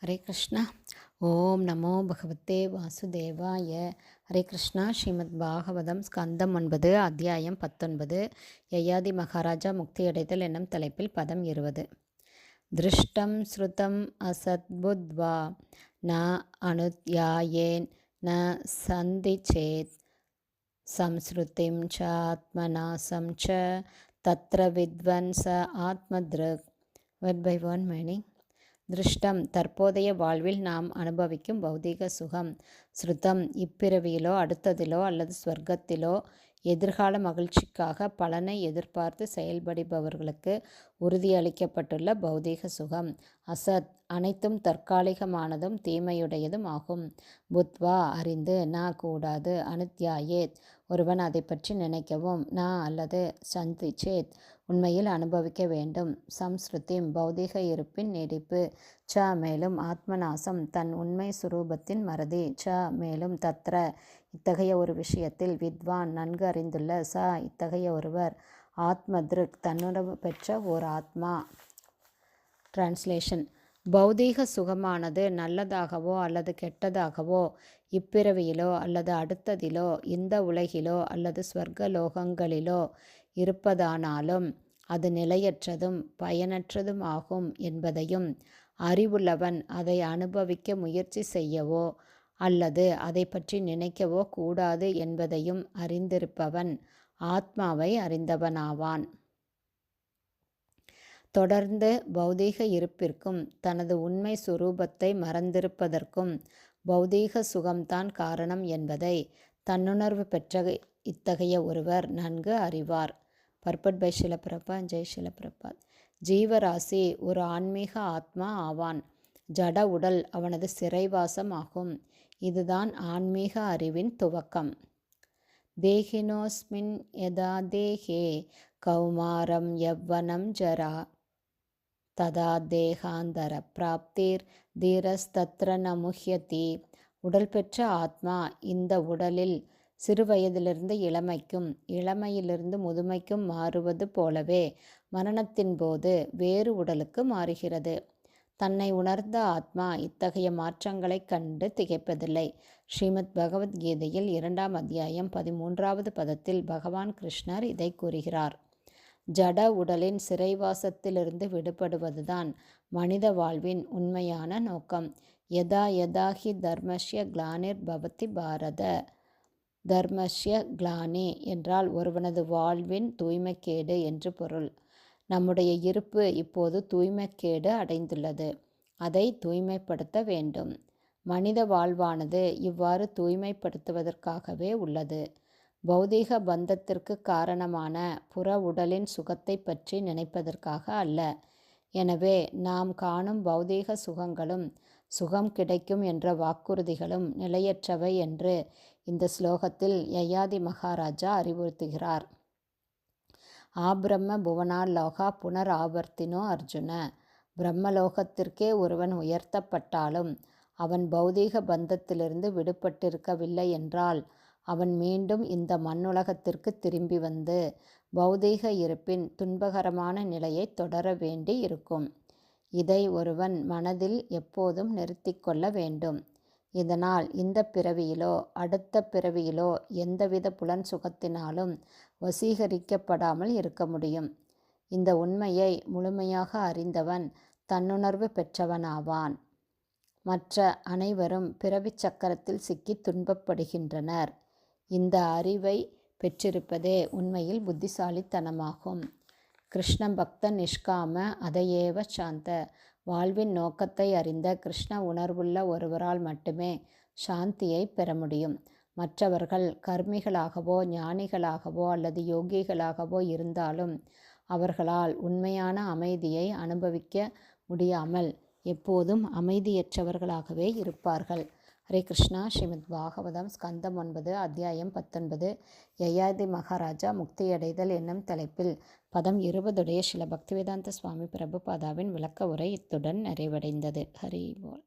ஹரே கிருஷ்ணா. ஓம் நமோ பகவத்தே வாசுதேவாய. ஹரே கிருஷ்ணா. ஸ்ரீமத் பாகவதம் ஸ்கந்தம் 9 அத்தியாயம் 19 யயாதி மகாராஜா முக்தியடைதல் என்னும் தலைப்பில் பதம் 20. திருஷ்டம் ஸ்ருதம் அசத்புத்வா ந அனுத்யாயேன் ந சந்தி சேத் சம்ஸ்ருதிம் ச ஆத்மநாசம் ச தத்ர வித்வன் ச ஆத்மத்ருக். One by one meaning. திருஷ்டம் தற்போதைய வாழ்வில் நாம் அனுபவிக்கும் பௌதீக சுகம். ஸ்ருதம் இப்பிறவியிலோ அடுத்ததிலோ அல்லது ஸ்வர்க்கத்திலோ எதிர்கால மகிழ்ச்சிக்காக பலனை எதிர்பார்த்து செயல்படுபவர்களுக்கு உறுதியளிக்கப்பட்டுள்ள பௌதீக சுகம். அசத் அனைத்தும் தற்காலிகமானதும் தீமையுடையதும் ஆகும். புத்வா அறிந்து, ந கூடாது, அனுத்யாயேத் ஒருவன் அதை பற்றி நினைக்கவும், ந அல்லது சந்திச்சேத் உண்மையில் அனுபவிக்க வேண்டும், சம்ஸ்ருதிம் பௌதீக இருப்பின் நீடிப்பு, ச மேலும் ஆத்மநாசம் தன் உண்மை சுரூபத்தின் மறதி, ச மேலும் தத்ர இத்தகைய ஒரு விஷயத்தில், வித்வான் நன்கு அறிந்துள்ள, ச இத்தகைய ஒருவர், ஆத்மத்ருக் தன்னுணர்வு பெற்ற ஓர் ஆத்மா. டிரான்ஸ்லேஷன். பௌதீக சுகமானது நல்லதாகவோ அல்லது கெட்டதாகவோ இப்பிறவியிலோ அல்லது அடுத்ததிலோ இந்த உலகிலோ அல்லது ஸ்வர்க்க லோகங்களிலோ இருப்பதானாலும் அது நிலையற்றதும் பயனற்றதும் ஆகும் என்பதையும், அறிவுள்ளவன் அதை அனுபவிக்க முயற்சி செய்யவோ அல்லது அதை பற்றி நினைக்கவோ கூடாது என்பதையும் அறிந்திருப்பவன் ஆத்மாவை அறிந்தவனாவான். தொடர்ந்து பௌதீக இருப்பிற்கும் தனது உண்மை சுரூபத்தை மறந்திருப்பதற்கும் பௌதீக சுகம்தான் காரணம் என்பதை தன்னுணர்வு பெற்ற இத்தகைய ஒருவர் நன்கு அறிவார். பர்பட் பை ஷில பிரபாத். ஜெய் ஷில பிரபாத். ஜீவராசி ஒரு ஆன்மீக ஆத்மா ஆவான். ஜட உடல் அவனது சிறைவாசம் ஆகும். இதுதான் ஆன்மீக அறிவின் துவக்கம். தேகினோஸ்மின் யதா தேகே கௌமாரம் யவ்வனம் ஜரா ததா தேகாந்தர பிராப்திர் தீரஸ்தத்ர நமுஹ்யதி. உடல் பெற்ற ஆத்மா இந்த உடலில் சிறுவயதிலிருந்து இளமைக்கும் இளமையிலிருந்து முதுமைக்கும் மாறுவது போலவே மரணத்தின் போது வேறு உடலுக்கு மாறுகிறது. தன்னை உணர்ந்த ஆத்மா இத்தகைய மாற்றங்களைக் கண்டு திகைப்பதில்லை. ஸ்ரீமத் பகவத்கீதையில் 2ஆம் அத்தியாயம் 13வது பதத்தில் பகவான் கிருஷ்ணர் இதை கூறுகிறார். ஜட உடலின் சிறைவாசத்திலிருந்து விடுபடுவதுதான் மனித வாழ்வின் உண்மையான நோக்கம். யதா யதா ஹி தர்மஸ்ய கிளானிர் பவதி பாரத. தர்மஸ்ய கிளானி என்றால் ஒருவனது வாழ்வின் தூய்மைக்கேடு என்று பொருள். நம்முடைய இருப்பு இப்போது தூய்மைக்கேடு அடைந்துள்ளது. அதை தூய்மைப்படுத்த வேண்டும். மனித வாழ்வானது இவ்வாறு தூய்மைப்படுத்துவதற்காகவே உள்ளது. பௌதீக பந்தத்திற்கு காரணமான புற உடலின் சுகத்தை பற்றி நினைப்பதற்காக அல்ல. எனவே நாம் காணும் பௌதீக சுகங்களும் சுகம் கிடைக்கும் என்ற வாக்குறுதிகளும் நிலையற்றவை என்று இந்த ஸ்லோகத்தில் யயாதி மகாராஜா அறிவுறுத்துகிறார். ஆபிரம்ம புவனாலோகா புனர் ஆவர்த்தினோ அர்ஜுன. பிரம்மலோகத்திற்கே ஒருவன் உயர்த்தப்பட்டாலும் அவன் பௌதீக பந்தத்திலிருந்து விடுபட்டிருக்கவில்லை என்றால் அவன் மீண்டும் இந்த மண்ணுலகத்திற்கு திரும்பி வந்து பௌதீக இருப்பின் துன்பகரமான நிலையை தொடர வேண்டி இருக்கும். இதை ஒருவன் மனதில் எப்போதும் நிறுத்தி கொள்ள வேண்டும். இதனால் இந்த பிறவியிலோ அடுத்த பிறவியிலோ எந்தவித புலன் சுகத்தினாலும் வசீகரிக்கப்படாமல் இருக்க முடியும். இந்த உண்மையை முழுமையாக அறிந்தவன் தன்னுணர்வு பெற்றவனாவான். மற்ற அனைவரும் பிறவிச் சக்கரத்தில் சிக்கி துன்பப்படுகின்றனர். இந்த அறிவை பெற்றிருப்பதே உண்மையில் புத்திசாலித்தனமாகும். கிருஷ்ண பக்த நிஷ்காம அதயேவ சாந்த. வாழ்வின் நோக்கத்தை அறிந்த கிருஷ்ண உணர்வுள்ள ஒருவரால் மட்டுமே சாந்தியை பெற முடியும். மற்றவர்கள் கர்மிகளாகவோ ஞானிகளாகவோ அல்லது யோகிகளாகவோ இருந்தாலும் அவர்களால் உண்மையான அமைதியை அனுபவிக்க முடியாமல் எப்போதும் அமைதியற்றவர்களாகவே இருப்பார்கள். ஹரே கிருஷ்ணா. ஸ்ரீமத் பாகவதம் ஸ்கந்தம் 9 அத்தியாயம் 19 யயாதி மகாராஜா முக்தியடைதல் என்னும் தலைப்பில் பதம் 20 ஸ்ரீல பக்திவேதாந்த சுவாமி பிரபுபாதாவின் விளக்க உரை இத்துடன் நிறைவடைந்தது. ஹரி போல்.